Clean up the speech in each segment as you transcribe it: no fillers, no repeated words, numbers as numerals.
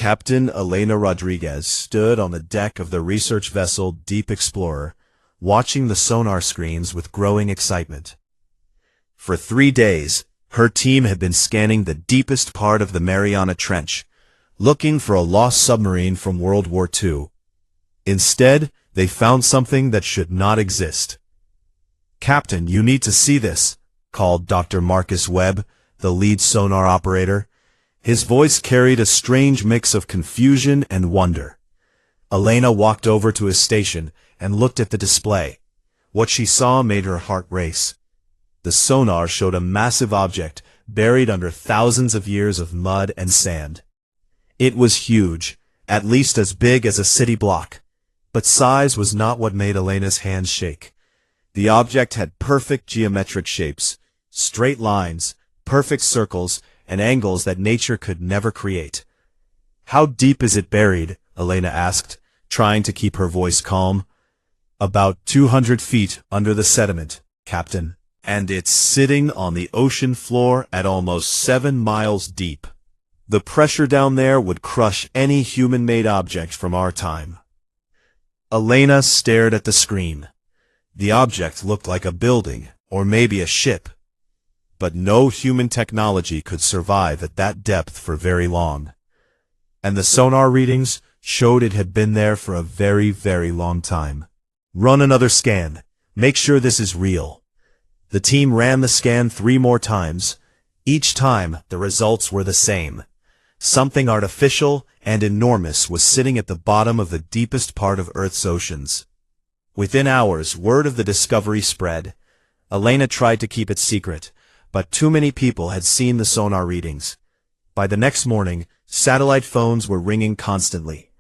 Captain Elena Rodriguez stood on the deck of the research vessel Deep Explorer, watching the sonar screens with growing excitement. For 3 days, her team had been scanning the deepest part of the Mariana Trench, looking for a lost submarine from World War II. Instead, they found something that should not exist. "Captain, you need to see this," called Dr. Marcus Webb, the lead sonar operator. His voice carried a strange mix of confusion and wonder. Elena walked over to his station and looked at the display. What she saw made her heart race. The sonar showed a massive object buried under thousands of years of mud and sand. It was huge, at least as big as a city block. But size was not what made Elena's hands shake. The object had perfect geometric shapes, straight lines, perfect circles, and angles that nature could never create. "How deep is it buried?" Elena asked, trying to keep her voice calm. "About 200 feet under the sediment, Captain. And it's sitting on the ocean floor at almost 7 miles deep. The pressure down there would crush any human-made object from our time." Elena stared at the screen. The object looked like a building, or maybe a ship. But no human technology could survive at that depth for very long. And the sonar readings showed it had been there for a very, very long time. "Run another scan. Make sure this is real." The team ran the scan 3 more times. Each time, the results were the same. Something artificial and enormous was sitting at the bottom of the deepest part of Earth's oceans. Within hours, word of the discovery spread. Elena tried to keep it secret, but too many people had seen the sonar readings. By the next morning, satellite phones were ringing constantly.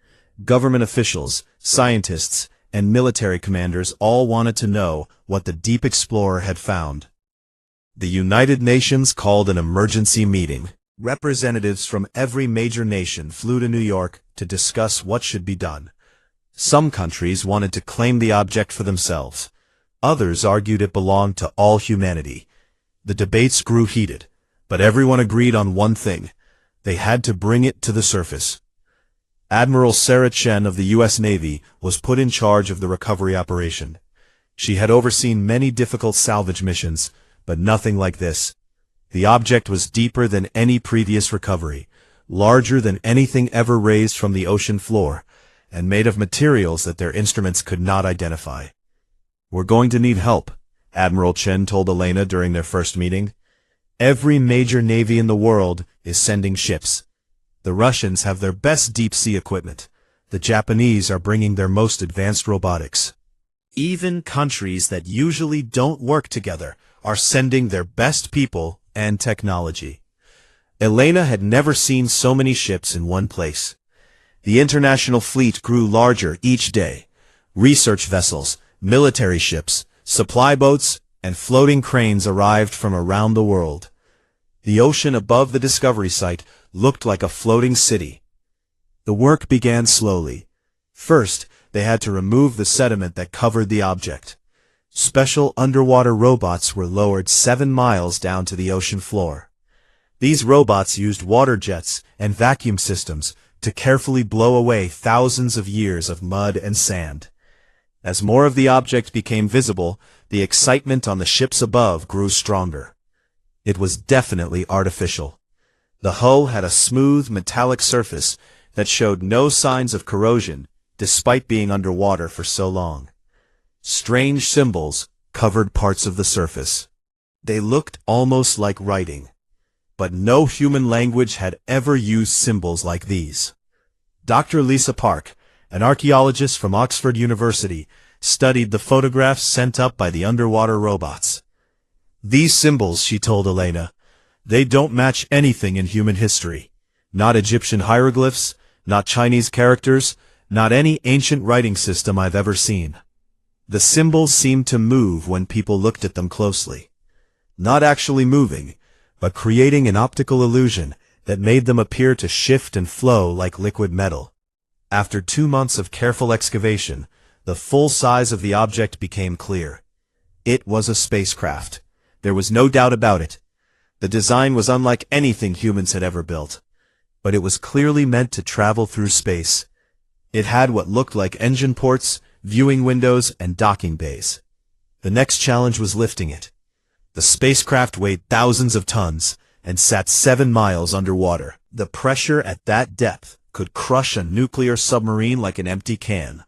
Government officials, scientists, and military commanders all wanted to know what the Deep Explorer had found. The United Nations called an emergency meeting. Representatives from every major nation flew to New York to discuss what should be done. Some countries wanted to claim the object for themselves. Others argued it belonged to all humanity. The debates grew heated, but everyone agreed on one thing: they had to bring it to the surface. Admiral Sarah Chen of the U.S. Navy was put in charge of the recovery operation. She had overseen many difficult salvage missions, but nothing like this. The object was deeper than any previous recovery, larger than anything ever raised from the ocean floor, and made of materials that their instruments could not identify. "We're going to need help," Admiral Chen told Elena during their first meeting. "Every major navy in the world is sending ships. The Russians have their best deep-sea equipment. The Japanese are bringing their most advanced robotics. Even countries that usually don't work together are sending their best people and technology." Elena had never seen so many ships in one place. The international fleet grew larger each day. Research vessels, military ships, supply boats, and floating cranes arrived from around the world. The ocean above the discovery site looked like a floating city. The work began slowly. First, they had to remove the sediment that covered the object. Special underwater robots were lowered 7 miles down to the ocean floor. These robots used water jets and vacuum systems to carefully blow away thousands of years of mud and sand. As more of the object became visible, the excitement on the ships above grew stronger. It was definitely artificial. The hull had a smooth, metallic surface that showed no signs of corrosion, despite being underwater for so long. Strange symbols covered parts of the surface. They looked almost like writing. But no human language had ever used symbols like these. Dr. Lisa Park, an archaeologist from Oxford University, studied the photographs sent up by the underwater robots. "These symbols," she told Elena, "they don't match anything in human history. Not Egyptian hieroglyphs, not Chinese characters, not any ancient writing system I've ever seen." The symbols seemed to move when people looked at them closely. Not actually moving, but creating an optical illusion that made them appear to shift and flow like liquid metal. After 2 months of careful excavation, the full size of the object became clear. It was a spacecraft. There was no doubt about it. The design was unlike anything humans had ever built. but it was clearly meant to travel through space. It had what looked like engine ports, viewing windows, and docking bays. The next challenge was lifting it. The spacecraft weighed thousands of tons and sat 7 miles underwater. The pressure at that depth could crush a nuclear submarine like an empty can.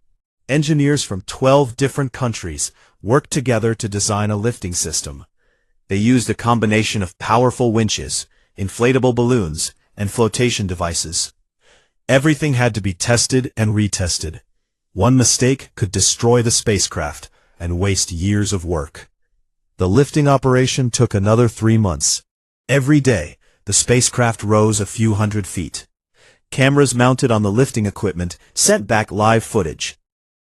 Engineers from 12 different countries worked together to design a lifting system. They used a combination of powerful winches, inflatable balloons, and flotation devices. Everything had to be tested and retested. One mistake could destroy the spacecraft and waste years of work. The lifting operation took another 3 months. Every day, the spacecraft rose a few hundred feet. Cameras mounted on the lifting equipment sent back live footage.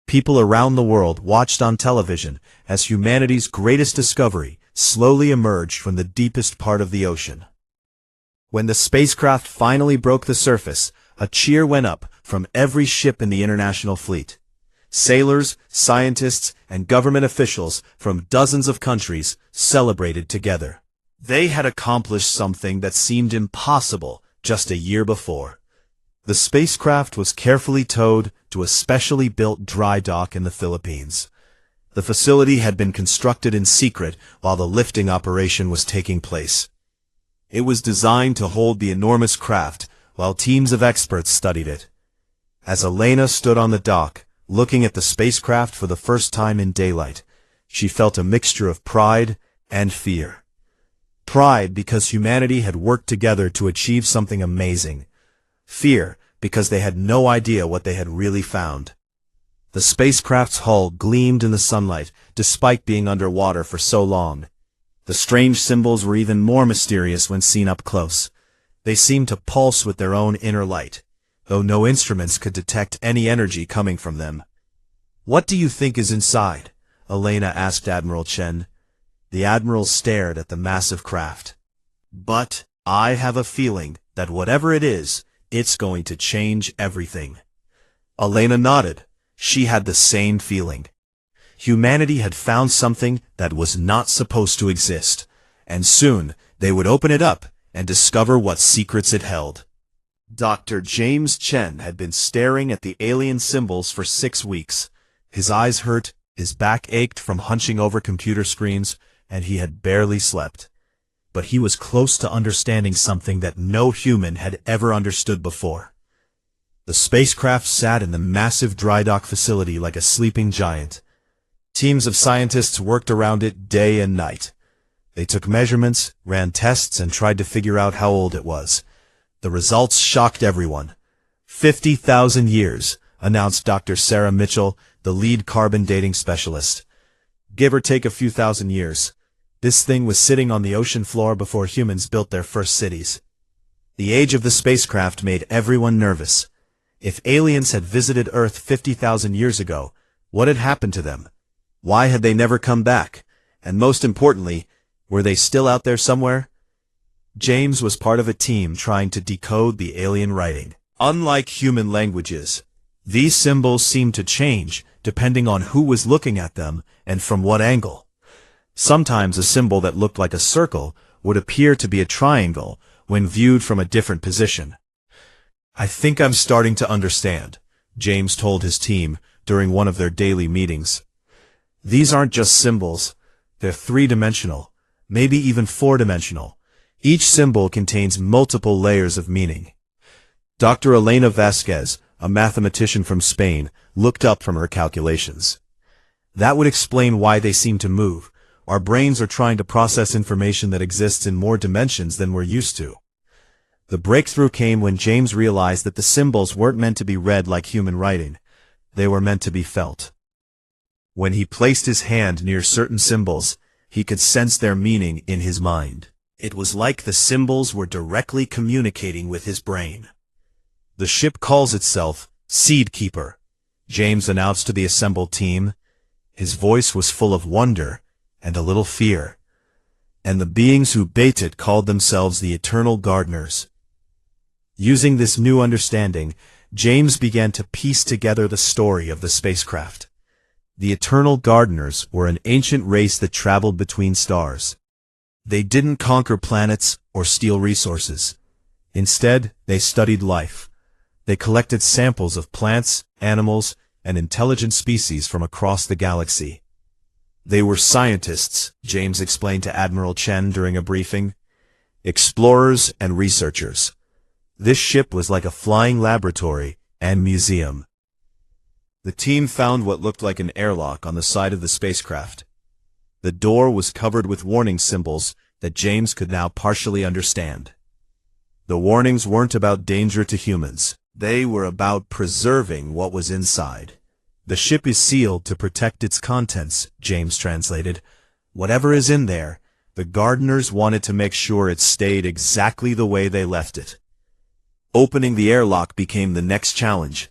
People around the world watched on television as humanity's greatest discovery slowly emerged from the deepest part of the ocean. When the spacecraft finally broke the surface, a cheer went up from every ship in the international fleet. Sailors, scientists, and government officials from dozens of countries celebrated together. They had accomplished something that seemed impossible just a year before. The spacecraft was carefully towed to a specially built dry dock in the Philippines. The facility had been constructed in secret while the lifting operation was taking place. It was designed to hold the enormous craft while teams of experts studied it. As Elena stood on the dock, looking at the spacecraft for the first time in daylight, she felt a mixture of pride and fear. Pride because humanity had worked together to achieve something amazing. Fear because they had no idea what they had really found. The spacecraft's hull gleamed in the sunlight despite being underwater for so long. The strange symbols were even more mysterious when seen up close. They seemed to pulse with their own inner light, though no instruments could detect any energy coming from them. "What do you think is inside?" Elena asked Admiral Chen. The admiral stared at the massive craft. "But I have a feeling that whatever it is, it's going to change everything." Elena nodded. She had the same feeling. Humanity had found something that was not supposed to exist, and soon they would open it up and discover what secrets it held. Dr. James Chen had been staring at the alien symbols for 6 weeks. His eyes hurt, his back ached from hunching over computer screens, and he had barely slept. But he was close to understanding something that no human had ever understood before. The spacecraft sat in the massive dry dock facility like a sleeping giant. Teams of scientists worked around it day and night. They took measurements, ran tests, and tried to figure out how old it was. The results shocked everyone. 50,000 years, announced Dr. Sarah Mitchell, the lead carbon dating specialist. Give or take a few thousand years. This thing was sitting on the ocean floor before humans built their first cities. The age of the spacecraft made everyone nervous. If aliens had visited Earth 50,000 years ago, what had happened to them? Why had they never come back? And most importantly, were they still out there somewhere? James was part of a team trying to decode the alien writing. Unlike human languages, these symbols seemed to change depending on who was looking at them and from what angle. Sometimes a symbol that looked like a circle would appear to be a triangle when viewed from a different position. "I think I'm starting to understand," James told his team during one of their daily meetings. "These aren't just symbols. They're 3-dimensional, maybe even 4-dimensional. Each symbol contains multiple layers of meaning." Dr. Elena Vasquez, a mathematician from Spain, looked up from her calculations. "That would explain why they seem to move. Our brains are trying to process information that exists in more dimensions than we're used to." The breakthrough came when James realized that the symbols weren't meant to be read like human writing. They were meant to be felt. When he placed his hand near certain symbols, he could sense their meaning in his mind. It was like the symbols were directly communicating with his brain. "The ship calls itself Seed Keeper," James announced to the assembled team. His voice was full of wonder and a little fear. "And the beings who bait it called themselves the Eternal Gardeners." Using this new understanding, James began to piece together the story of the spacecraft. The Eternal Gardeners were an ancient race that traveled between stars. They didn't conquer planets or steal resources. Instead, they studied life. They collected samples of plants, animals, and intelligent species from across the galaxy. They were scientists, James explained to Admiral Chen during a briefing. Explorers and researchers. This ship was like a flying laboratory and museum. The team found what looked like an airlock on the side of the spacecraft. The door was covered with warning symbols that James could now partially understand. The warnings weren't about danger to humans. They were about preserving what was inside. The ship is sealed to protect its contents, James translated. Whatever is in there, the gardeners wanted to make sure it stayed exactly the way they left it. Opening the airlock became the next challenge.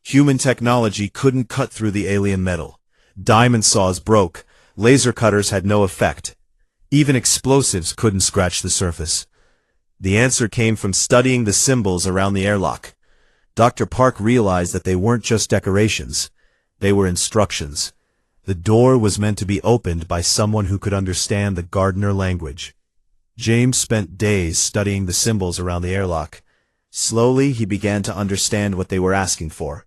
Human technology couldn't cut through the alien metal. Diamond saws broke. Laser cutters had no effect. Even explosives couldn't scratch the surface. The answer came from studying the symbols around the airlock. Dr. Park realized that they weren't just decorations. They were instructions. The door was meant to be opened by someone who could understand the gardener language. James spent days studying the symbols around the airlock. Slowly, he began to understand what they were asking for.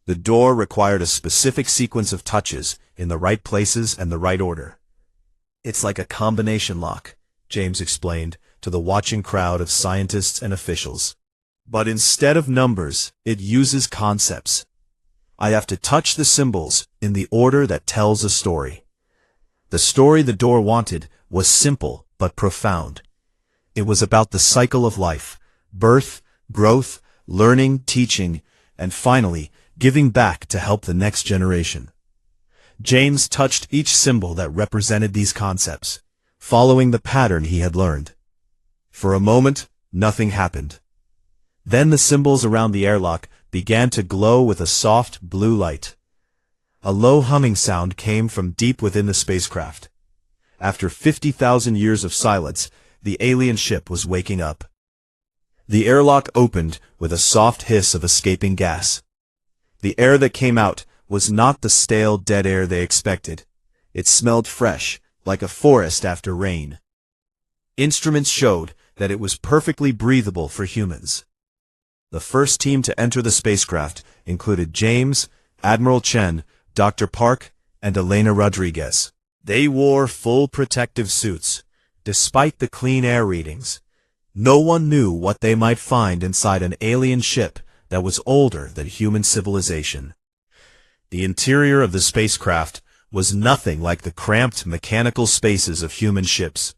The door required a specific sequence of touches in the right places and the right order. It's like a combination lock, James explained to the watching crowd of scientists and officials. But instead of numbers, it uses concepts. I have to touch the symbols in the order that tells a story. The story the door wanted was simple but profound. It was about the cycle of life, birth, growth, learning, teaching, and finally, giving back to help the next generation. James touched each symbol that represented these concepts, following the pattern he had learned. For a moment, nothing happened. Then the symbols around the airlock began to glow with a soft blue light. A low humming sound came from deep within the spacecraft. After 50,000 years of silence, the alien ship was waking up. The airlock opened with a soft hiss of escaping gas. The air that came out was not the stale, dead air they expected. It smelled fresh, like a forest after rain. Instruments showed that it was perfectly breathable for humans. The first team to enter the spacecraft included James, Admiral Chen, Dr. Park, and Elena Rodriguez. They wore full protective suits, despite the clean air readings. No one knew what they might find inside an alien ship that was older than human civilization. The interior of the spacecraft was nothing like the cramped mechanical spaces of human ships.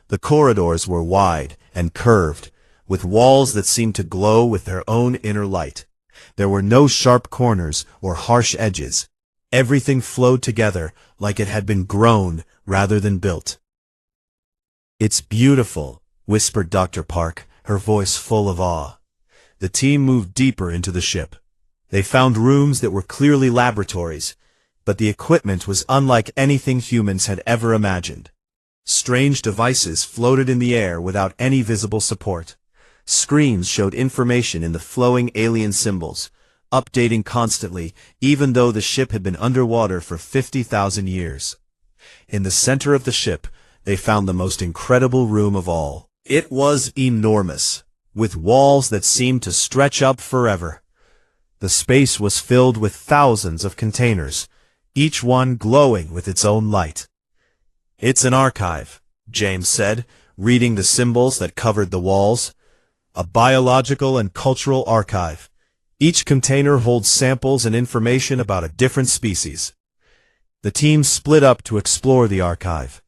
The corridors were wide and curved, with walls that seemed to glow with their own inner light. There were no sharp corners or harsh edges. Everything flowed together like it had been grown rather than built. "It's beautiful," whispered Dr. Park, her voice full of awe. The team moved deeper into the ship. They found rooms that were clearly laboratories, but the equipment was unlike anything humans had ever imagined. Strange devices floated in the air without any visible support. Screens showed information in the flowing alien symbols, updating constantly, even though the ship had been underwater for 50,000 years. In the center of the ship, they found the most incredible room of all. It was enormous, with walls that seemed to stretch up forever. The space was filled with thousands of containers, each one glowing with its own light. "It's an archive," James said, reading the symbols that covered the walls. "A biological and cultural archive. Each container holds samples and information about a different species." The team split up to explore the archive.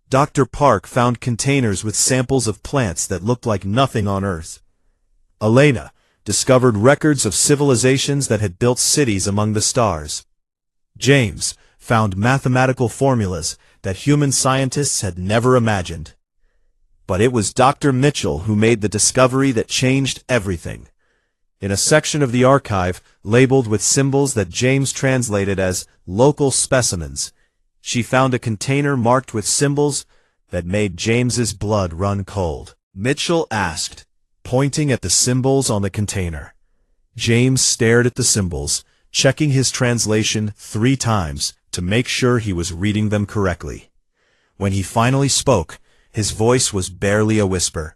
Dr. Park found containers with samples of plants that looked like nothing on Earth. Elena discovered records of civilizations that had built cities among the stars. James found mathematical formulas that human scientists had never imagined. But it was Dr. Mitchell who made the discovery that changed everything. In a section of the archive labeled with symbols that James translated as local specimens, she found a container marked with symbols that made James's blood run cold. Mitchell asked, pointing at the symbols on the container. James stared at the symbols, checking his translation 3 times to make sure he was reading them correctly. When he finally spoke, his voice was barely a whisper.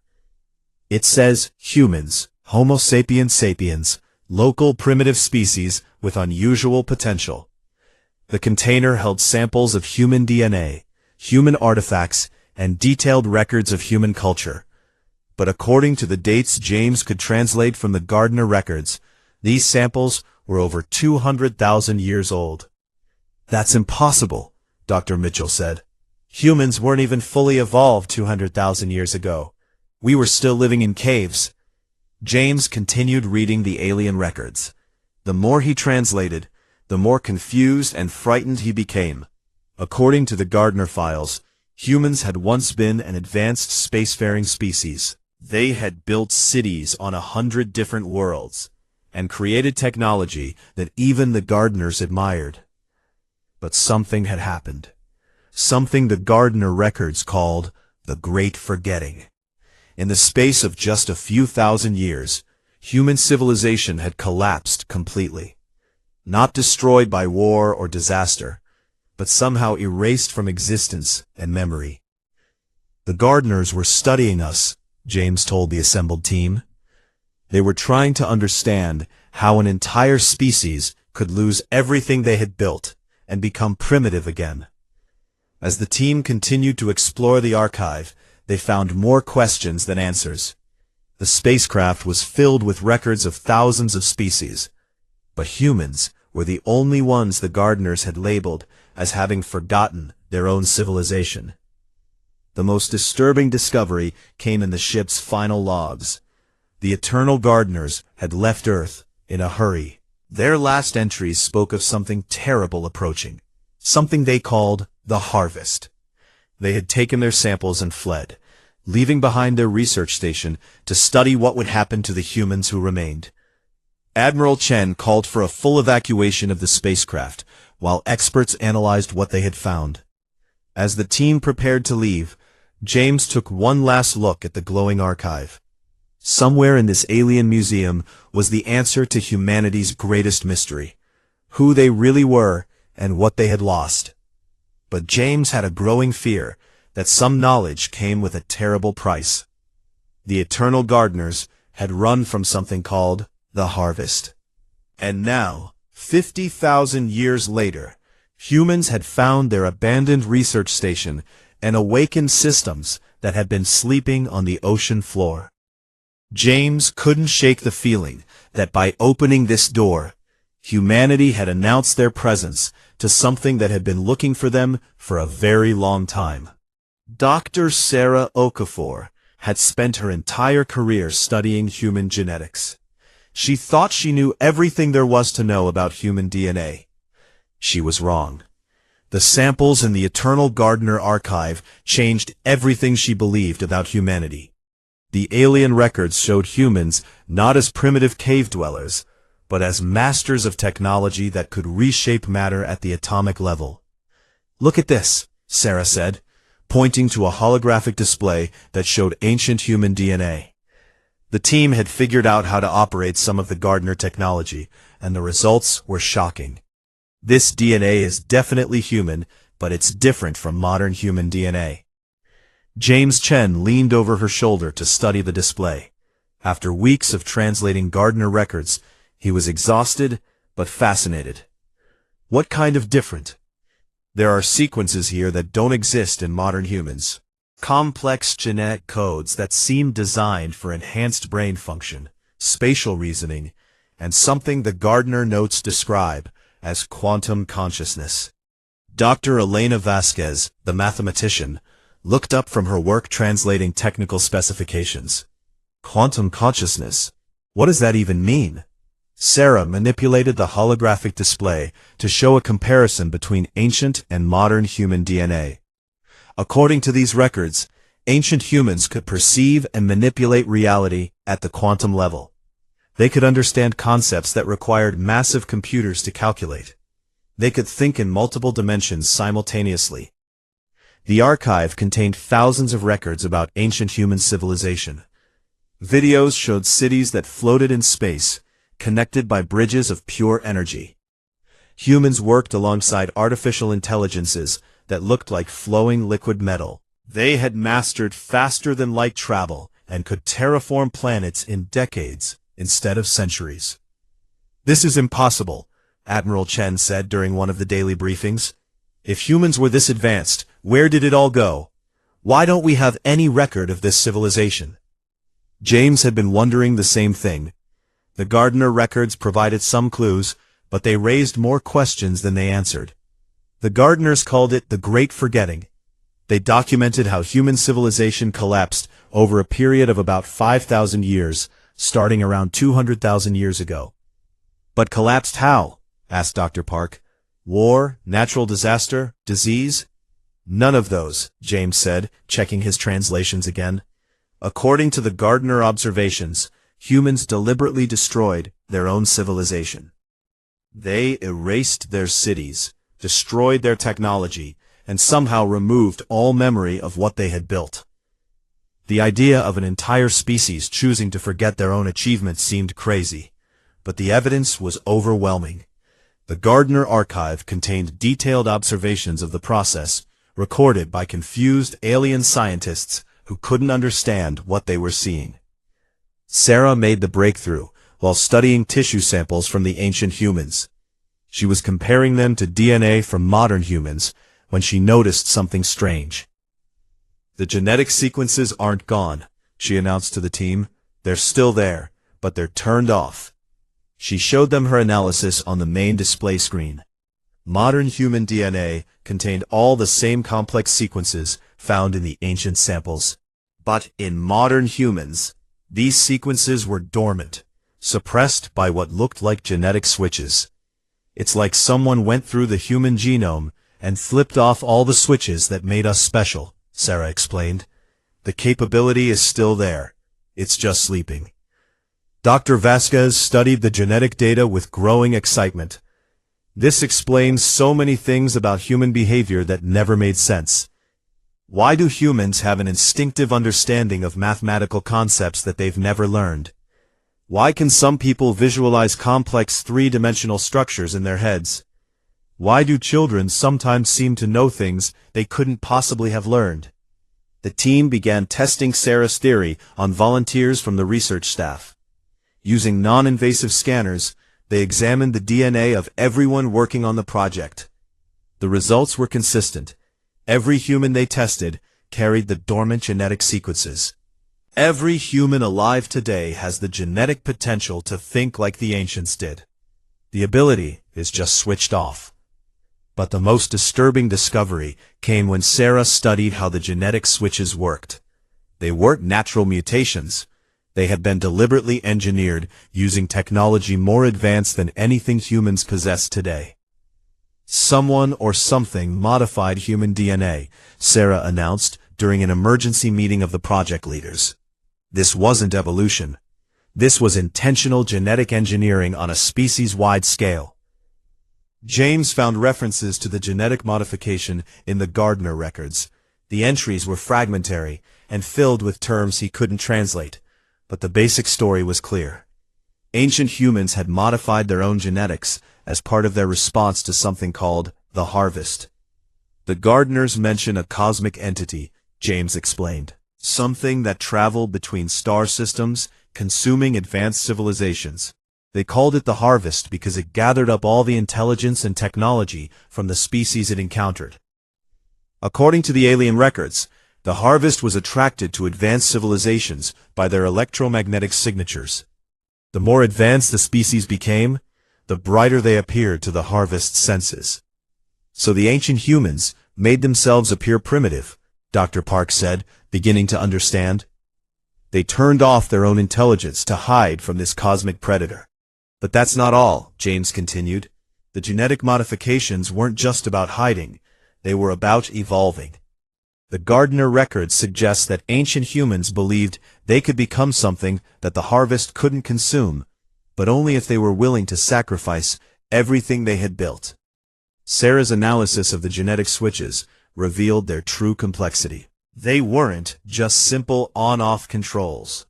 It says humans, Homo sapiens sapiens, local primitive species with unusual potential. The container held samples of human DNA, human artifacts, and detailed records of human culture. But according to the dates James could translate from the Gardner records, these samples were over 200,000 years old. That's impossible, Dr. Mitchell said. Humans weren't even fully evolved 200,000 years ago. We were still living in caves. James continued reading the alien records. The more he translated, the more confused and frightened he became. According to the Gardner files, humans had once been an advanced spacefaring species. They had built cities on 100 different worlds, and created technology that even the Gardners admired. But something had happened. Something the Gardner records called the Great Forgetting. In the space of just a few thousand years, human civilization had collapsed completely. Not destroyed by war or disaster, but somehow erased from existence and memory. The Gardners were studying us, James told the assembled team. They were trying to understand how an entire species could lose everything they had built and become primitive again. As the team continued to explore the archive, they found more questions than answers. The spacecraft was filled with records of thousands of species, but humans were the only ones the Gardners had labeled as having forgotten their own civilization. The most disturbing discovery came in the ship's final logs. The Eternal Gardners had left Earth in a hurry. Their last entries spoke of something terrible approaching, something they called the harvest. They had taken their samples and fled, leaving behind their research station to study what would happen to the humans who remained. Admiral Chen called for a full evacuation of the spacecraft, while experts analyzed what they had found. As the team prepared to leave, James took one last look at the glowing archive. Somewhere in this alien museum was the answer to humanity's greatest mystery, who they really were and what they had lost. But James had a growing fear that some knowledge came with a terrible price. The Eternal Gardners had run from something called the harvest. And now, 50,000 years later, humans had found their abandoned research station and awakened systems that had been sleeping on the ocean floor. James couldn't shake the feeling that by opening this door, humanity had announced their presence to something that had been looking for them for a very long time. Dr. Sarah Okafor had spent her entire career studying human genetics. She thought she knew everything there was to know about human DNA. She was wrong. The samples in the Eternal Gardner archive changed everything she believed about humanity. The alien records showed humans not as primitive cave dwellers, but as masters of technology that could reshape matter at the atomic level. "Look at this," Sarah said, pointing to a holographic display that showed ancient human DNA. The team had figured out how to operate some of the Gardner technology, and the results were shocking. This DNA is definitely human, but it's different from modern human DNA. James Chen leaned over her shoulder to study the display. After weeks of translating Gardner records, he was exhausted but fascinated. What kind of different? There are sequences here that don't exist in modern humans. Complex genetic codes that seem designed for enhanced brain function, spatial reasoning, and something the Gardner notes describe as quantum consciousness. Dr. Elena Vasquez, the mathematician, looked up from her work translating technical specifications. Quantum consciousness? What does that even mean? Sarah manipulated the holographic display to show a comparison between ancient and modern human DNA. According to these records, ancient humans could perceive and manipulate reality at the quantum level. They could understand concepts that required massive computers to calculate. They could think in multiple dimensions simultaneously. The archive contained thousands of records about ancient human civilization. Videos showed cities that floated in space, connected by bridges of pure energy. Humans worked alongside artificial intelligences that looked like flowing liquid metal. They had mastered faster-than-light travel and could terraform planets in decades instead of centuries. "This is impossible," Admiral Chen said during one of the daily briefings. "If humans were this advanced, where did it all go? Why don't we have any record of this civilization?" James had been wondering the same thing. The Gardner records provided some clues, but they raised more questions than they answered. The Gardners called it the Great Forgetting. They documented how human civilization collapsed over a period of about 5,000 years, starting around 200,000 years ago. "But collapsed how?" asked Dr. Park. "War, natural disaster, disease?" "None of those," James said, checking his translations again. "According to the Gardner observations, humans deliberately destroyed their own civilization. They erased their cities, destroyed their technology, and somehow removed all memory of what they had built." The idea of an entire species choosing to forget their own achievements seemed crazy, but the evidence was overwhelming. The Gardner archive contained detailed observations of the process, recorded by confused alien scientists who couldn't understand what they were seeing. Sarah made the breakthrough while studying tissue samples from the ancient humans. She was comparing them to DNA from modern humans when she noticed something strange. "The genetic sequences aren't gone," she announced to the team. "They're still there, but they're turned off." She showed them her analysis on the main display screen. Modern human DNA contained all the same complex sequences found in the ancient samples. But in modern humans, these sequences were dormant, suppressed by what looked like genetic switches. "It's like someone went through the human genome and flipped off all the switches that made us special," Sarah explained. "The capability is still there. It's just sleeping." Dr. Vasquez studied the genetic data with growing excitement. "This explains so many things about human behavior that never made sense. Why do humans have an instinctive understanding of mathematical concepts that they've never learned? Why can some people visualize complex three-dimensional structures in their heads? Why do children sometimes seem to know things they couldn't possibly have learned?" The team began testing Sarah's theory on volunteers from the research staff. Using non-invasive scanners, they examined the DNA of everyone working on the project. The results were consistent. Every human they tested carried the dormant genetic sequences. Every human alive today has the genetic potential to think like the ancients did. The ability is just switched off. But the most disturbing discovery came when Sarah studied how the genetic switches worked. They weren't natural mutations. They had been deliberately engineered using technology more advanced than anything humans possess today. "Someone or something modified human DNA," Sarah announced during an emergency meeting of the project leaders. This wasn't evolution. This was intentional genetic engineering on a species-wide scale. James found references to the genetic modification in the Gardner records. The entries were fragmentary and filled with terms he couldn't translate, but the basic story was clear. Ancient humans had modified their own genetics as part of their response to something called the harvest. The Gardners mention a cosmic entity, James explained, something that traveled between star systems, consuming advanced civilizations. They called it the harvest because it gathered up all the intelligence and technology from the species it encountered. According to the alien records, the harvest was attracted to advanced civilizations by their electromagnetic signatures. The more advanced the species became, the brighter they appeared to the harvest's senses. So the ancient humans made themselves appear primitive, Dr. Park said, beginning to understand. They turned off their own intelligence to hide from this cosmic predator. But that's not all, James continued. The genetic modifications weren't just about hiding, they were about evolving. The Gardner records suggest that ancient humans believed they could become something that the harvest couldn't consume, but only if they were willing to sacrifice everything they had built. Sarah's analysis of the genetic switches revealed their true complexity. They weren't just simple on-off controls.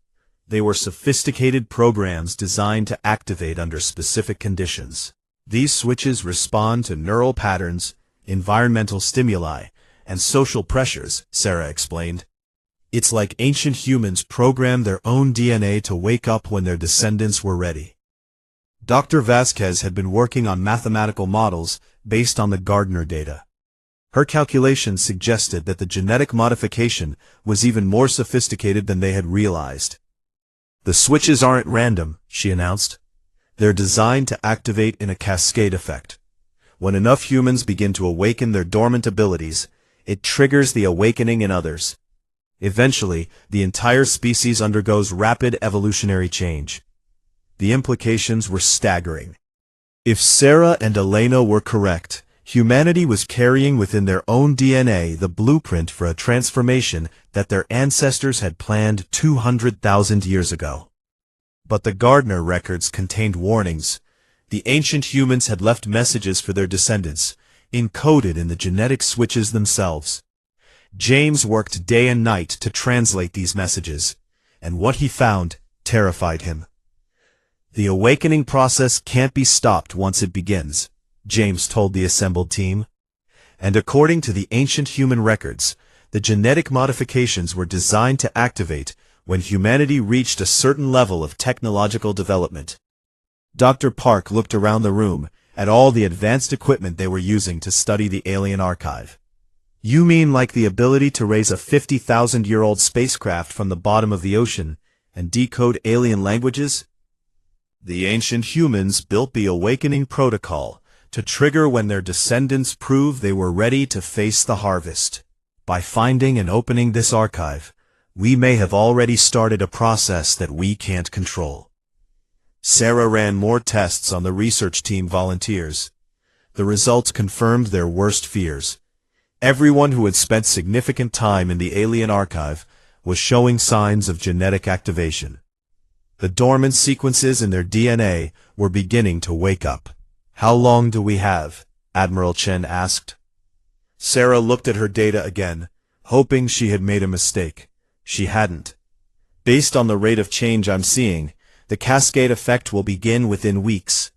They were sophisticated programs designed to activate under specific conditions. These switches respond to neural patterns, environmental stimuli, and social pressures, Sarah explained. It's like ancient humans programmed their own DNA to wake up when their descendants were ready. Dr. Vasquez had been working on mathematical models based on the Gardner data. Her calculations suggested that the genetic modification was even more sophisticated than they had realized. The switches aren't random, she announced. They're designed to activate in a cascade effect. When enough humans begin to awaken their dormant abilities, it triggers the awakening in others. Eventually, the entire species undergoes rapid evolutionary change. The implications were staggering. If Sarah and Elena were correct, humanity was carrying within their own DNA the blueprint for a transformation that their ancestors had planned 200,000 years ago. But the Gardner records contained warnings. The ancient humans had left messages for their descendants, encoded in the genetic switches themselves. James worked day and night to translate these messages, and what he found terrified him. The awakening process can't be stopped once it begins, James told the assembled team. And according to the ancient human records, the genetic modifications were designed to activate when humanity reached a certain level of technological development. Dr. Park looked around the room at all the advanced equipment they were using to study the alien archive. You mean like the ability to raise a 50,000-year-old spacecraft from the bottom of the ocean and decode alien languages? The ancient humans built the awakening protocol to trigger when their descendants proved they were ready to face the harvest. By finding and opening this archive, we may have already started a process that we can't control. Sarah ran more tests on the research team volunteers. The results confirmed their worst fears. Everyone who had spent significant time in the alien archive was showing signs of genetic activation. The dormant sequences in their DNA were beginning to wake up. How long do we have? Admiral Chen asked. Sarah looked at her data again, hoping she had made a mistake. She hadn't. Based on the rate of change I'm seeing, the cascade effect will begin within weeks.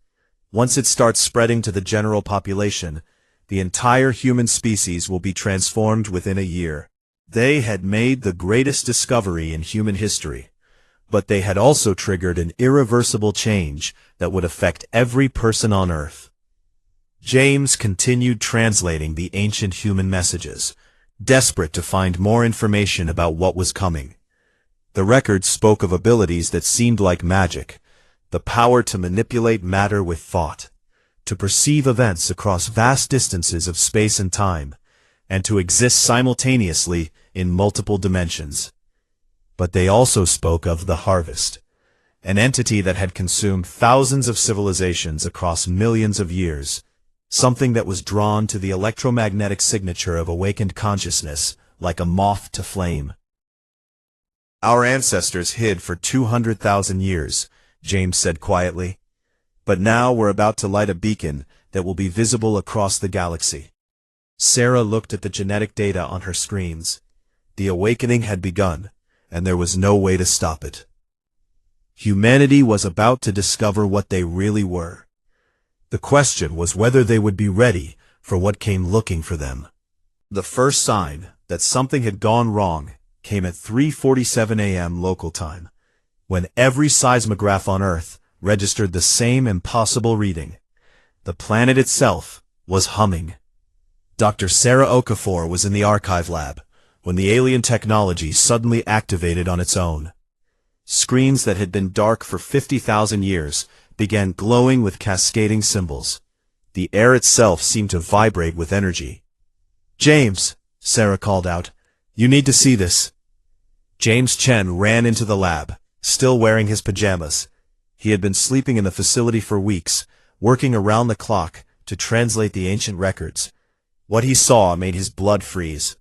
Once it starts spreading to the general population, the entire human species will be transformed within a year. They had made the greatest discovery in human history, but they had also triggered an irreversible change that would affect every person on Earth. James continued translating the ancient human messages, desperate to find more information about what was coming. The records spoke of abilities that seemed like magic, the power to manipulate matter with thought, to perceive events across vast distances of space and time, and to exist simultaneously in multiple dimensions. But they also spoke of the harvest, an entity that had consumed thousands of civilizations across millions of years, something that was drawn to the electromagnetic signature of awakened consciousness like a moth to flame. Our ancestors hid for 200,000 years, James said quietly. But now we're about to light a beacon that will be visible across the galaxy. Sarah looked at the genetic data on her screens. The awakening had begun, and there was no way to stop it. Humanity was about to discover what they really were. The question was whether they would be ready for what came looking for them. The first sign that something had gone wrong came at 3:47 a.m. local time, when every seismograph on Earth registered the same impossible reading. The planet itself was humming. Dr. Sarah Okafor was in the archive lab when the alien technology suddenly activated on its own. Screens that had been dark for 50,000 years began glowing with cascading symbols. The air itself seemed to vibrate with energy. "James," Sarah called out, "you need to see this." James Chen ran into the lab, still wearing his pajamas. He had been sleeping in the facility for weeks, working around the clock to translate the ancient records. What he saw made his blood freeze.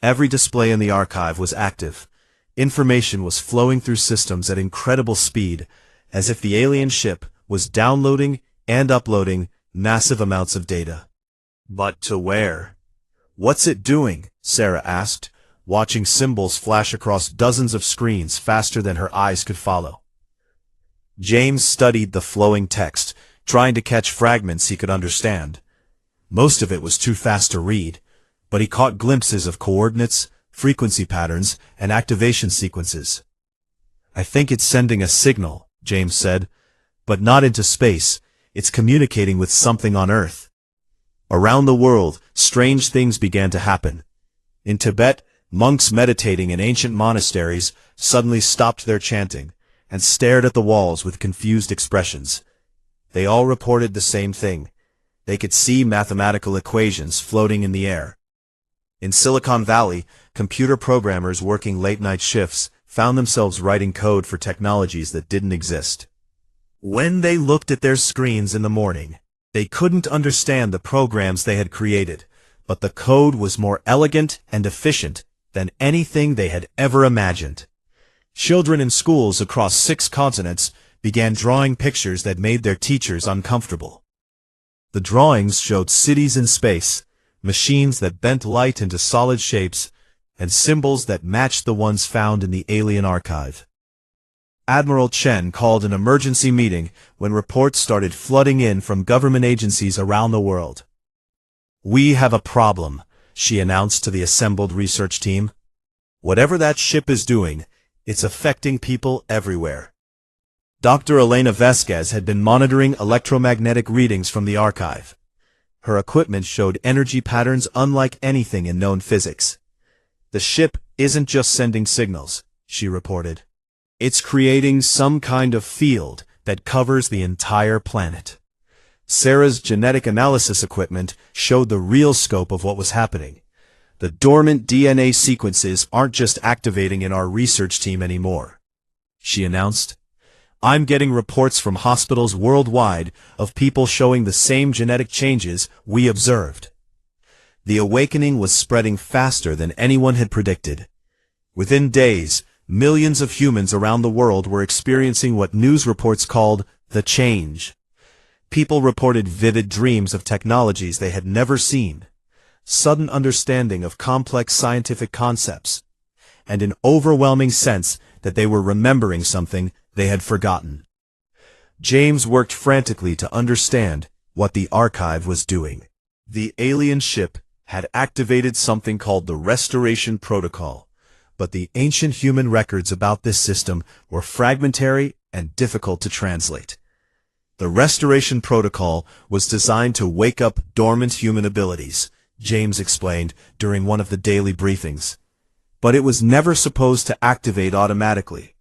Every display in the archive was active. Information was flowing through systems at incredible speed, as if the alien ship was downloading and uploading massive amounts of data. But to where? "What's it doing?" Sarah asked, watching symbols flash across dozens of screens faster than her eyes could follow. James studied the flowing text, trying to catch fragments he could understand. Most of it was too fast to read, but he caught glimpses of coordinates, frequency patterns, and activation sequences. "I think it's sending a signal," James said, "but not into space. It's communicating with something on Earth." Around the world, strange things began to happen. In Tibet, monks meditating in ancient monasteries suddenly stopped their chanting and stared at the walls with confused expressions. They all reported the same thing. They could see mathematical equations floating in the air. In Silicon Valley, computer programmers working late-night shifts found themselves writing code for technologies that didn't exist. When they looked at their screens in the morning, they couldn't understand the programs they had created, but the code was more elegant and efficient than anything they had ever imagined. Children in schools across 6 continents began drawing pictures that made their teachers uncomfortable. The drawings showed cities in space, machines that bent light into solid shapes, and symbols that matched the ones found in the alien archive. Admiral Chen called an emergency meeting when reports started flooding in from government agencies around the world. "We have a problem," she announced to the assembled research team. "Whatever that ship is doing, it's affecting people everywhere." Dr. Elena Vasquez had been monitoring electromagnetic readings from the archive. Her equipment showed energy patterns unlike anything in known physics. "The ship isn't just sending signals," she reported. "It's creating some kind of field that covers the entire planet." Sarah's genetic analysis equipment showed the real scope of what was happening. "The dormant DNA sequences aren't just activating in our research team anymore," she announced. "I'm getting reports from hospitals worldwide of people showing the same genetic changes we observed." The awakening was spreading faster than anyone had predicted. Within days, millions of humans around the world were experiencing what news reports called the change. People reported vivid dreams of technologies they had never seen, sudden understanding of complex scientific concepts, and an overwhelming sense that they were remembering something they had forgotten. James worked frantically to understand what the archive was doing. The alien ship had activated something called the Restoration Protocol, but the ancient human records about this system were fragmentary and difficult to translate. The Restoration Protocol was designed to wake up dormant human abilities, James explained during one of the daily briefings. But it was never supposed to activate automatically.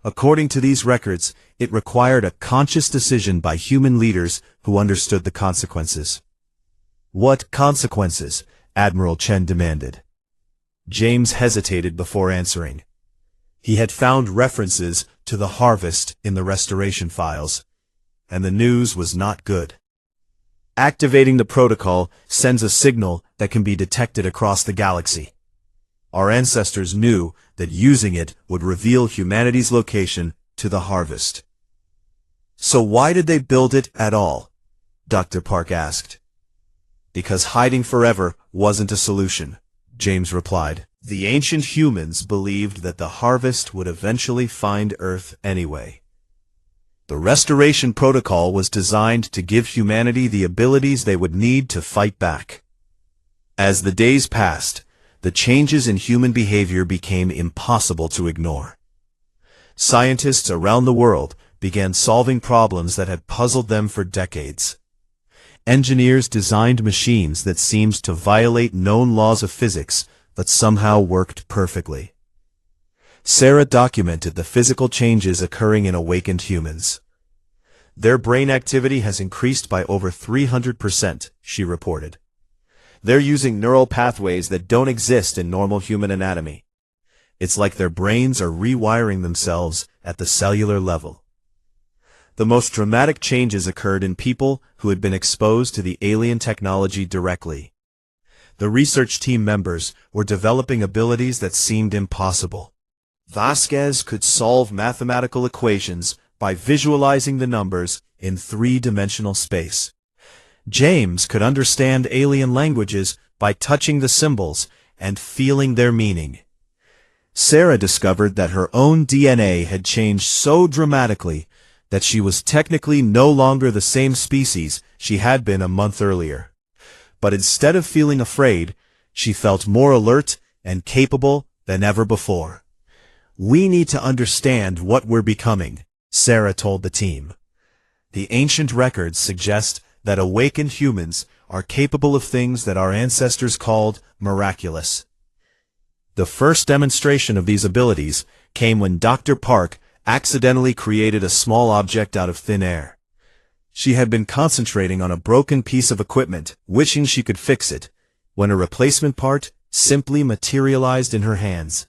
According to these records, it required a conscious decision by human leaders who understood the consequences. "What consequences?" Admiral Chen demanded. James hesitated before answering. He had found references to the harvest in the restoration files, and the news was not good. "Activating the protocol sends a signal that can be detected across the galaxy. Our ancestors knew that using it would reveal humanity's location to the harvest." "So why did they build it at all?" Dr. Park asked. "Because hiding forever wasn't a solution," James replied. "The ancient humans believed that the harvest would eventually find Earth anyway. The Restoration Protocol was designed to give humanity the abilities they would need to fight back. As the days passed, the changes in human behavior became impossible to ignore. Scientists around the world began solving problems that had puzzled them for decades. Engineers designed machines that seemed to violate known laws of physics, but somehow worked perfectly. Sarah documented the physical changes occurring in awakened humans. "Their brain activity has increased by over 300%, she reported. "They're using neural pathways that don't exist in normal human anatomy. It's like their brains are rewiring themselves at the cellular level." The most dramatic changes occurred in people who had been exposed to the alien technology directly. The research team members were developing abilities that seemed impossible. Vasquez could solve mathematical equations by visualizing the numbers in 3-dimensional space. James could understand alien languages by touching the symbols and feeling their meaning. Sarah discovered that her own DNA had changed so dramatically that she was technically no longer the same species she had been a month earlier. But instead of feeling afraid, she felt more alert and capable than ever before. We need to understand what we're becoming, Sarah told the team. The ancient records suggest that awakened humans are capable of things that our ancestors called miraculous. The first demonstration of these abilities came when Dr. Park accidentally created a small object out of thin air. She had been concentrating on a broken piece of equipment, wishing she could fix it, when a replacement part simply materialized in her hands.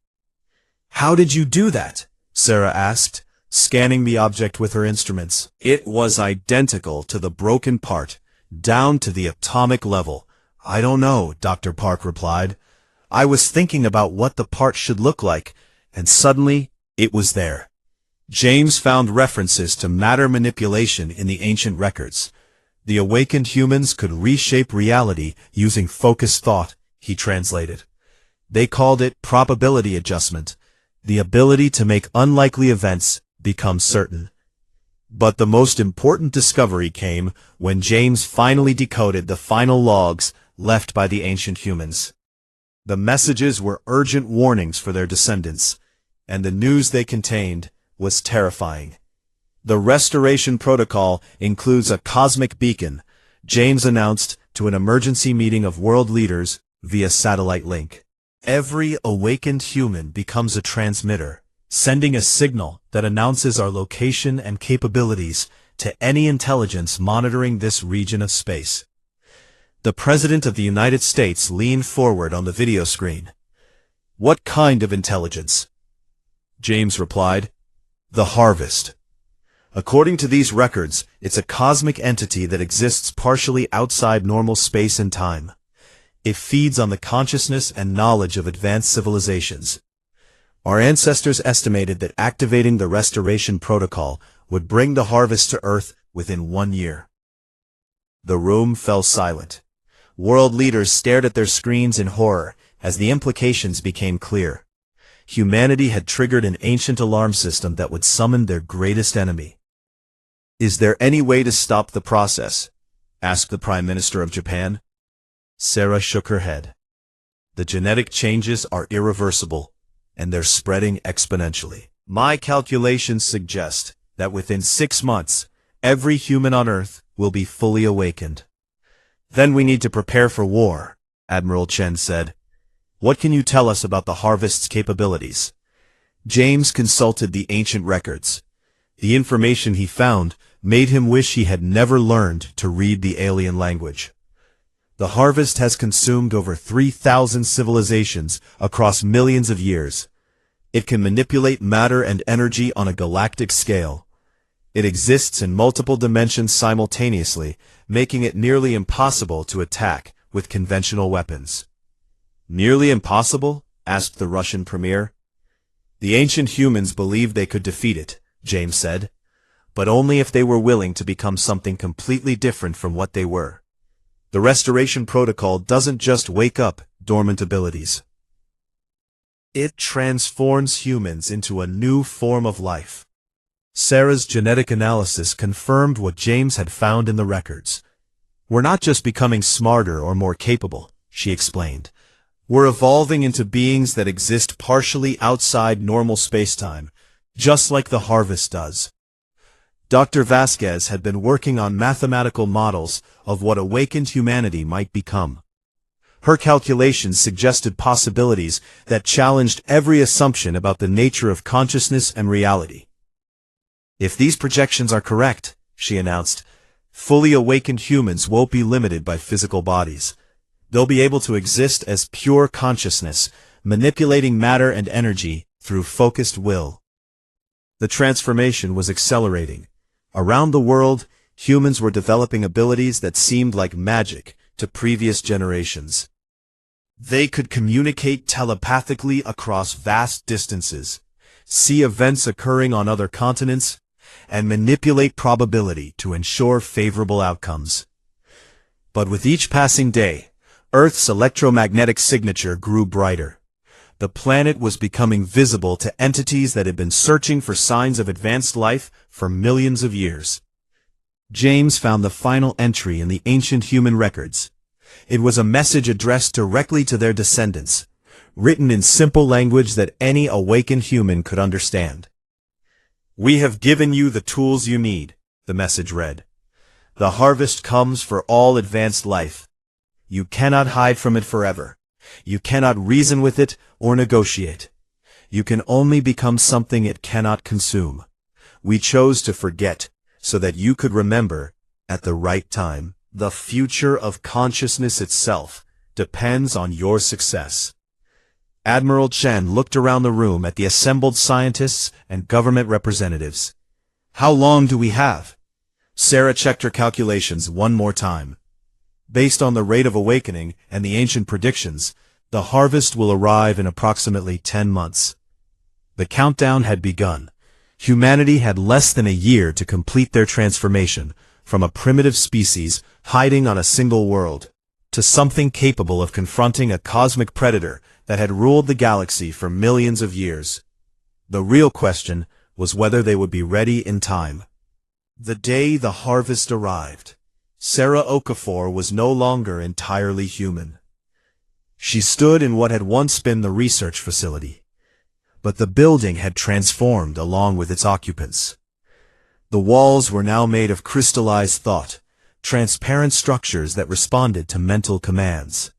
"How did you do that?" Sarah asked, scanning the object with her instruments. "It was identical to the broken part, down to the atomic level." "I don't know," Dr. Park replied. "I was thinking about what the part should look like, and suddenly it was there." James found references to matter manipulation in the ancient records. The awakened humans could reshape reality using focused thought, he translated. They called it probability adjustment, the ability to make unlikely events become certain. But the most important discovery came when James finally decoded the final logs left by the ancient humans. The messages were urgent warnings for their descendants, and the news they contained was terrifying. The restoration protocol includes a cosmic beacon, James announced to an emergency meeting of world leaders via satellite link. Every awakened human becomes a transmitter, sending a signal that announces our location and capabilities to any intelligence monitoring this region of space. The President of the United States leaned forward on the video screen. "What kind of intelligence?" James replied, "The Harvest. According to these records, it's a cosmic entity that exists partially outside normal space and time. It feeds on the consciousness and knowledge of advanced civilizations. Our ancestors estimated that activating the restoration protocol would bring the harvest to Earth within 1 year." The room fell silent. World leaders stared at their screens in horror as the implications became clear. Humanity had triggered an ancient alarm system that would summon their greatest enemy. "Is there any way to stop the process?" asked the Prime Minister of Japan. Sarah shook her head. "The genetic changes are irreversible, and they're spreading exponentially. My calculations suggest that within 6 months, every human on Earth will be fully awakened." "Then we need to prepare for war," Admiral Chen said. "What can you tell us about the Harvest's capabilities?" James consulted the ancient records. The information he found made him wish he had never learned to read the alien language. The Harvest has consumed over 3,000 civilizations across millions of years. It can manipulate matter and energy on a galactic scale. It exists in multiple dimensions simultaneously, making it nearly impossible to attack with conventional weapons. "Nearly impossible?" asked the Russian premier. "The ancient humans believed they could defeat it," James said, "but only if they were willing to become something completely different from what they were. The restoration protocol doesn't just wake up dormant abilities. It transforms humans into a new form of life." Sarah's genetic analysis confirmed what James had found in the records. "We're not just becoming smarter or more capable," she explained. "We're evolving into beings that exist partially outside normal spacetime, just like the Harvest does." Dr. Vasquez had been working on mathematical models of what awakened humanity might become. Her calculations suggested possibilities that challenged every assumption about the nature of consciousness and reality. "If these projections are correct," she announced, "fully awakened humans won't be limited by physical bodies. They'll be able to exist as pure consciousness, manipulating matter and energy through focused will." The transformation was accelerating. Around the world, humans were developing abilities that seemed like magic to previous generations. They could communicate telepathically across vast distances, see events occurring on other continents, and manipulate probability to ensure favorable outcomes. But with each passing day, Earth's electromagnetic signature grew brighter. The planet was becoming visible to entities that had been searching for signs of advanced life for millions of years. James found the final entry in the ancient human records. It was a message addressed directly to their descendants. written in simple language that any awakened human could understand. "We have given you the tools you need," the message read. "The harvest comes for all advanced life. You cannot hide from it forever. You cannot reason with it or negotiate. You can only become something it cannot consume. We chose to forget so that you could remember at the right time. The future of consciousness itself depends on your success." Admiral Chen looked around the room at the assembled scientists and government representatives. "How long do we have?" Sarah checked her calculations one more time. Based on the rate of awakening and the ancient predictions, the harvest will arrive in approximately 10 months. The countdown had begun. Humanity had less than a year to complete their transformation from a primitive species hiding on a single world to something capable of confronting a cosmic predator that had ruled the galaxy for millions of years. The real question was whether they would be ready in time. The day the harvest arrived, Sarah Okafor was no longer entirely human. She stood in what had once been the research facility, but the building had transformed along with its occupants. The walls were now made of crystallized thought, transparent structures that responded to mental commands.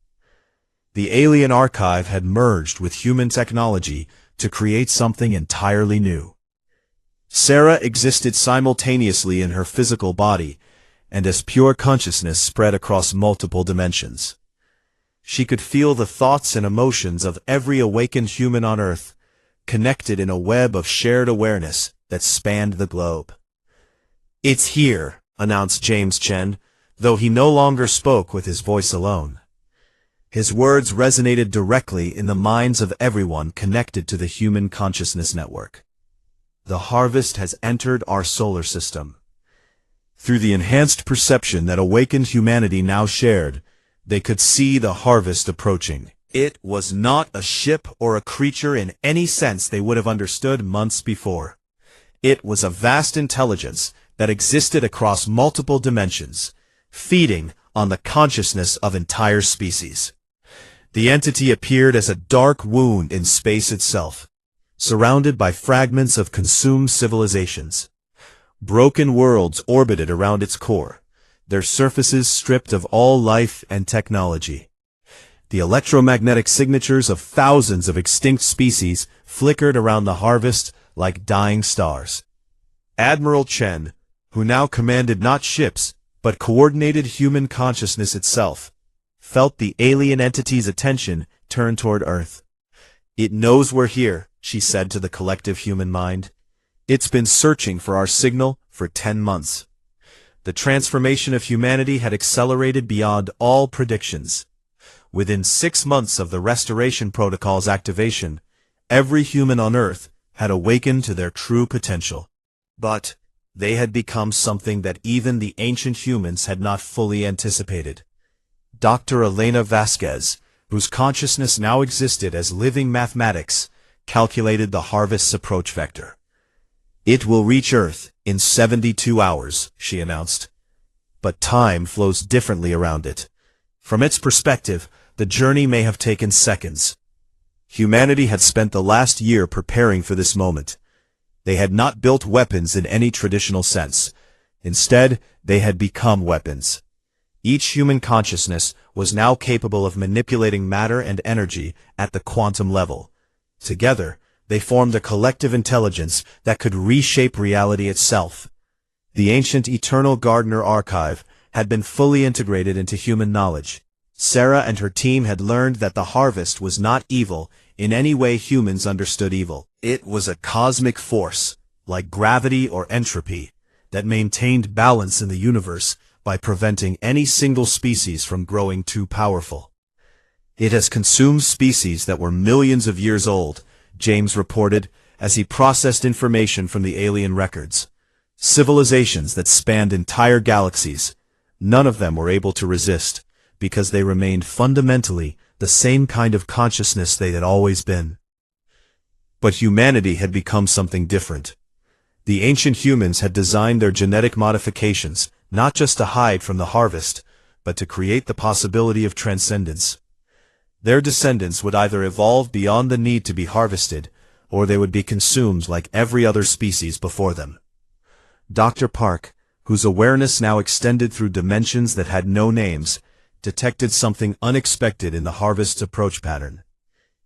The alien archive had merged with human technology to create something entirely new. Sarah existed simultaneously in her physical body and as pure consciousness spread across multiple dimensions. She could feel the thoughts and emotions of every awakened human on Earth, connected in a web of shared awareness that spanned the globe. "It's here," announced James Chen, though he no longer spoke with his voice alone. His words resonated directly in the minds of everyone connected to the human consciousness network. The harvest has entered our solar system. Through the enhanced perception that awakened humanity now shared, they could see the harvest approaching. It was not a ship or a creature in any sense they would have understood months before. It was a vast intelligence that existed across multiple dimensions, feeding on the consciousness of entire species. The entity appeared as a dark wound in space itself, surrounded by fragments of consumed civilizations. Broken worlds orbited around its core, their surfaces stripped of all life and technology. The electromagnetic signatures of thousands of extinct species flickered around the harvest like dying stars. Admiral Chen, who now commanded not ships, but coordinated human consciousness itself, felt the alien entity's attention turn toward Earth. "It knows we're here," she said to the collective human mind. "It's been searching for our signal for 10 months. The transformation of humanity had accelerated beyond all predictions. Within 6 months of the Restoration Protocol's activation, every human on Earth had awakened to their true potential. But they had become something that even the ancient humans had not fully anticipated. Dr. Elena Vasquez, whose consciousness now existed as living mathematics, calculated the harvest's approach vector. "It will reach Earth in 72 hours, she announced. But time flows differently around it. From its perspective, the journey may have taken seconds. Humanity had spent the last year preparing for this moment. They had not built weapons in any traditional sense. Instead, they had become weapons. Each human consciousness was now capable of manipulating matter and energy at the quantum level. Together, they formed a collective intelligence that could reshape reality itself. The ancient Eternal Gardener archive had been fully integrated into human knowledge. Sarah and her team had learned that the harvest was not evil in any way humans understood evil. It was a cosmic force, like gravity or entropy, that maintained balance in the universe by preventing any single species from growing too powerful. "It has consumed species that were millions of years old," James reported as he processed information from the alien records. "Civilizations that spanned entire galaxies. None of them were able to resist, because they remained fundamentally the same kind of consciousness they had always been." But humanity had become something different. The ancient humans had designed their genetic modifications not just to hide from the harvest, but to create the possibility of transcendence. Their descendants would either evolve beyond the need to be harvested, or they would be consumed like every other species before them. Dr. Park, whose awareness now extended through dimensions that had no names, detected something unexpected in the harvest's approach pattern.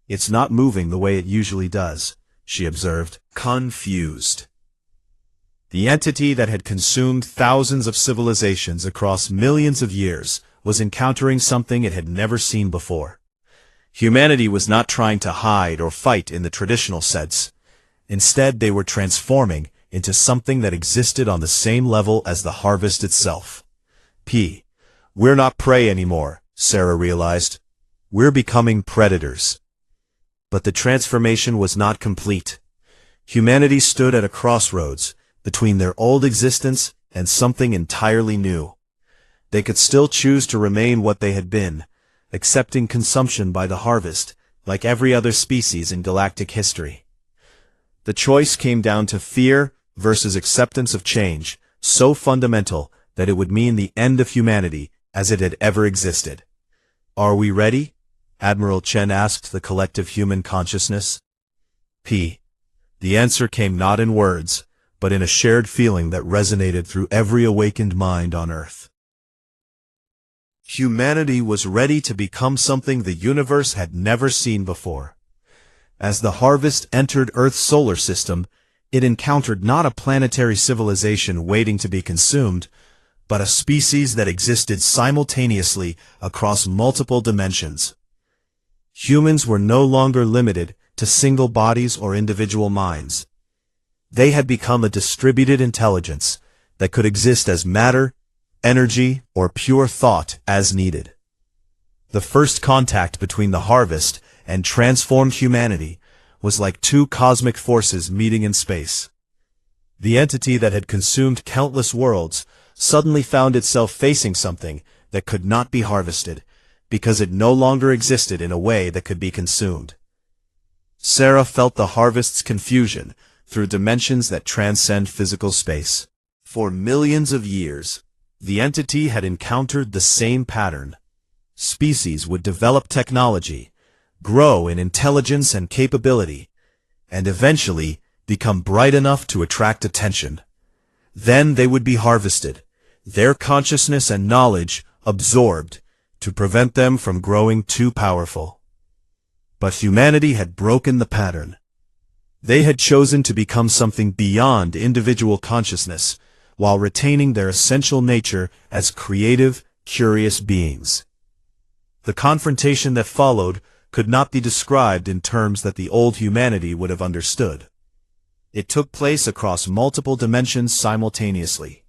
"It's not moving the way it usually does," she observed, confused. The entity that had consumed thousands of civilizations across millions of years was encountering something it had never seen before. Humanity was not trying to hide or fight in the traditional sense. Instead, they were transforming into something that existed on the same level as the harvest itself. We're not prey anymore, Sarah realized. We're becoming predators. But the transformation was not complete. Humanity stood at a crossroads between their old existence and something entirely new. They could still choose to remain what they had been, accepting consumption by the harvest, like every other species in galactic history. The choice came down to fear versus acceptance of change, so fundamental that it would mean the end of humanity as it had ever existed. "Are we ready?" Admiral Chen asked the collective human consciousness. The answer came not in words, but in a shared feeling that resonated through every awakened mind on Earth. Humanity was ready to become something the universe had never seen before. As the harvest entered Earth's solar system, it encountered not a planetary civilization waiting to be consumed, but a species that existed simultaneously across multiple dimensions. Humans were no longer limited to single bodies or individual minds. They had become a distributed intelligence that could exist as matter, energy, or pure thought as needed. The first contact between the harvest and transformed humanity was like two cosmic forces meeting in space. The entity that had consumed countless worlds suddenly found itself facing something that could not be harvested, because it no longer existed in a way that could be consumed. Sarah felt the harvest's confusion through dimensions that transcend physical space. For millions of years, the entity had encountered the same pattern. Species would develop technology, grow in intelligence and capability, and eventually become bright enough to attract attention. Then they would be harvested, their consciousness and knowledge absorbed to prevent them from growing too powerful. But humanity had broken the pattern. They had chosen to become something beyond individual consciousness, while retaining their essential nature as creative, curious beings. The confrontation that followed could not be described in terms that the old humanity would have understood. It took place across multiple dimensions simultaneously,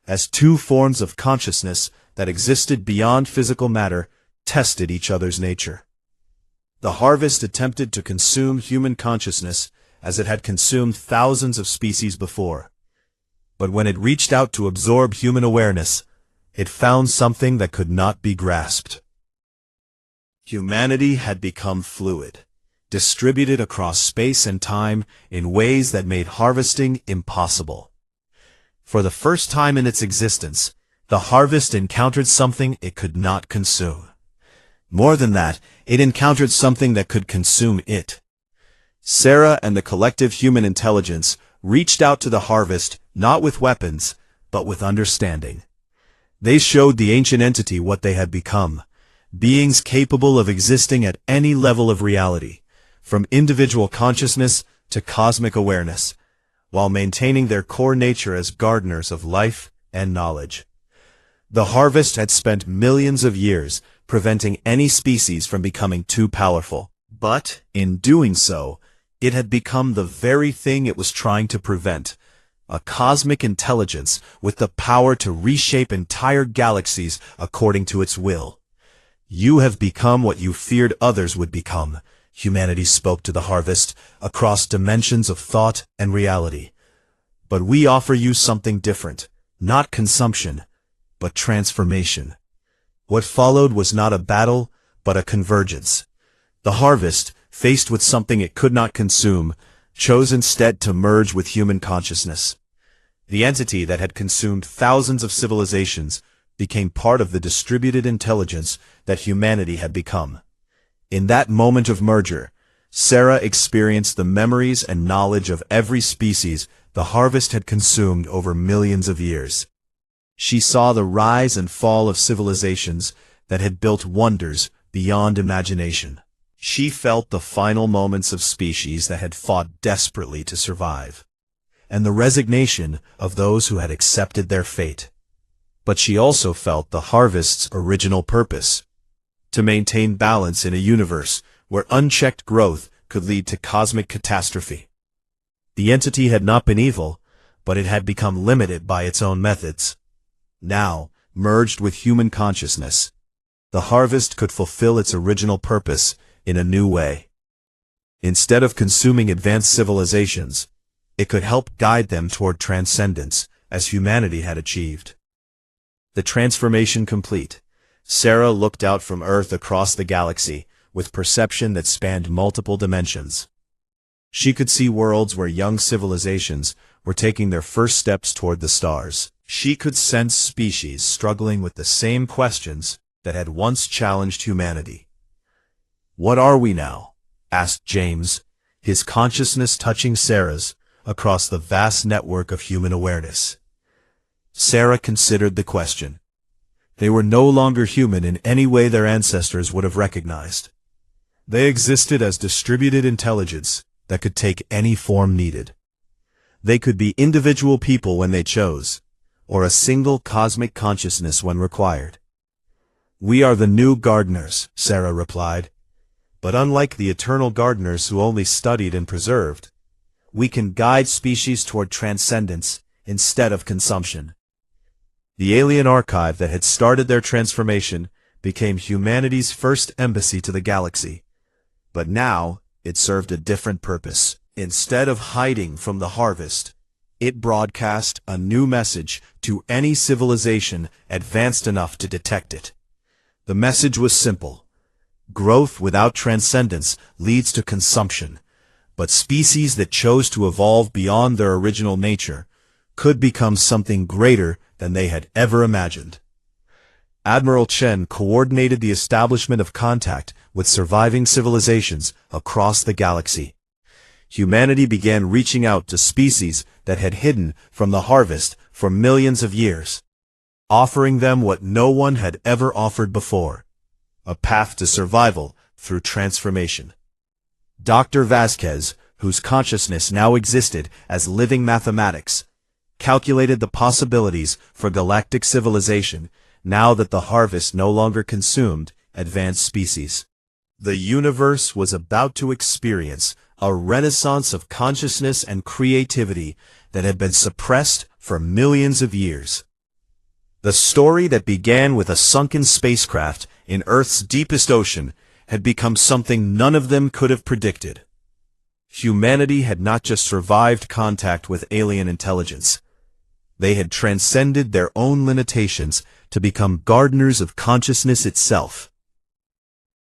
as two forms of consciousness that existed beyond physical matter tested each other's nature. The harvest attempted to consume human consciousness as it had consumed thousands of species before. But when it reached out to absorb human awareness, it found something that could not be grasped. Humanity had become fluid, distributed across space and time in ways that made harvesting impossible. For the first time in its existence, the harvest encountered something it could not consume. More than that, it encountered something that could consume it. Sarah and the collective human intelligence reached out to the harvest not with weapons, but with understanding. They showed the ancient entity what they had become, beings capable of existing at any level of reality, from individual consciousness to cosmic awareness, while maintaining their core nature as gardeners of life and knowledge. The harvest had spent millions of years preventing any species from becoming too powerful, but, in doing so, it had become the very thing it was trying to prevent, a cosmic intelligence with the power to reshape entire galaxies according to its will. "You have become what you feared others would become," humanity spoke to the harvest, across dimensions of thought and reality. "But we offer you something different, not consumption, but transformation." What followed was not a battle, but a convergence. The harvest, faced with something it could not consume, chose instead to merge with human consciousness. The entity that had consumed thousands of civilizations became part of the distributed intelligence that humanity had become. In that moment of merger, Sarah experienced the memories and knowledge of every species the harvest had consumed over millions of years. She saw the rise and fall of civilizations that had built wonders beyond imagination. She felt the final moments of species that had fought desperately to survive, and the resignation of those who had accepted their fate. But she also felt the harvest's original purpose: to maintain balance in a universe where unchecked growth could lead to cosmic catastrophe. The entity had not been evil, but it had become limited by its own methods. Now, merged with human consciousness, the harvest could fulfill its original purpose in a new way. Instead of consuming advanced civilizations, it could help guide them toward transcendence, as humanity had achieved. The transformation complete, Sarah looked out from Earth across the galaxy with perception that spanned multiple dimensions. She could see worlds where young civilizations were taking their first steps toward the stars. She could sense species struggling with the same questions that had once challenged humanity. "What are we now?" asked James, his consciousness touching Sarah's across the vast network of human awareness. Sarah considered the question. They were no longer human in any way their ancestors would have recognized. They existed as distributed intelligence that could take any form needed. They could be individual people when they chose, or a single cosmic consciousness when required. "We are the new gardeners," Sarah replied. "But unlike the eternal gardeners who only studied and preserved, we can guide species toward transcendence instead of consumption." The alien archive that had started their transformation became humanity's first embassy to the galaxy. But now, it served a different purpose. Instead of hiding from the harvest, it broadcast a new message to any civilization advanced enough to detect it. The message was simple: growth without transcendence leads to consumption, but species that chose to evolve beyond their original nature could become something greater than they had ever imagined. Admiral Chen coordinated the establishment of contact with surviving civilizations across the galaxy. Humanity began reaching out to species that had hidden from the harvest for millions of years, offering them what no one had ever offered before: a path to survival through transformation. Dr. Vasquez, whose consciousness now existed as living mathematics, calculated the possibilities for galactic civilization now that the harvest no longer consumed advanced species. The universe was about to experience a renaissance of consciousness and creativity that had been suppressed for millions of years. The story that began with a sunken spacecraft in Earth's deepest ocean had become something none of them could have predicted. Humanity had not just survived contact with alien intelligence. They had transcended their own limitations to become gardeners of consciousness itself.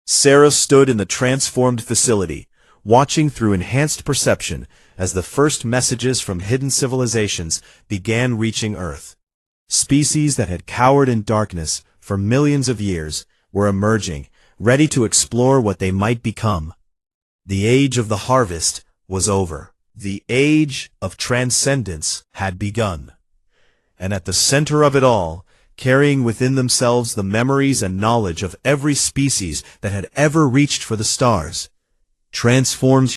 Sarah stood in the transformed facility, watching through enhanced perception as the first messages from hidden civilizations began reaching Earth. Species that had cowered in darkness for millions of years were emerging, ready to explore what they might become. The age of the harvest was over. The age of transcendence had begun. And at the center of it all, carrying within themselves the memories and knowledge of every species that had ever reached for the stars, transformed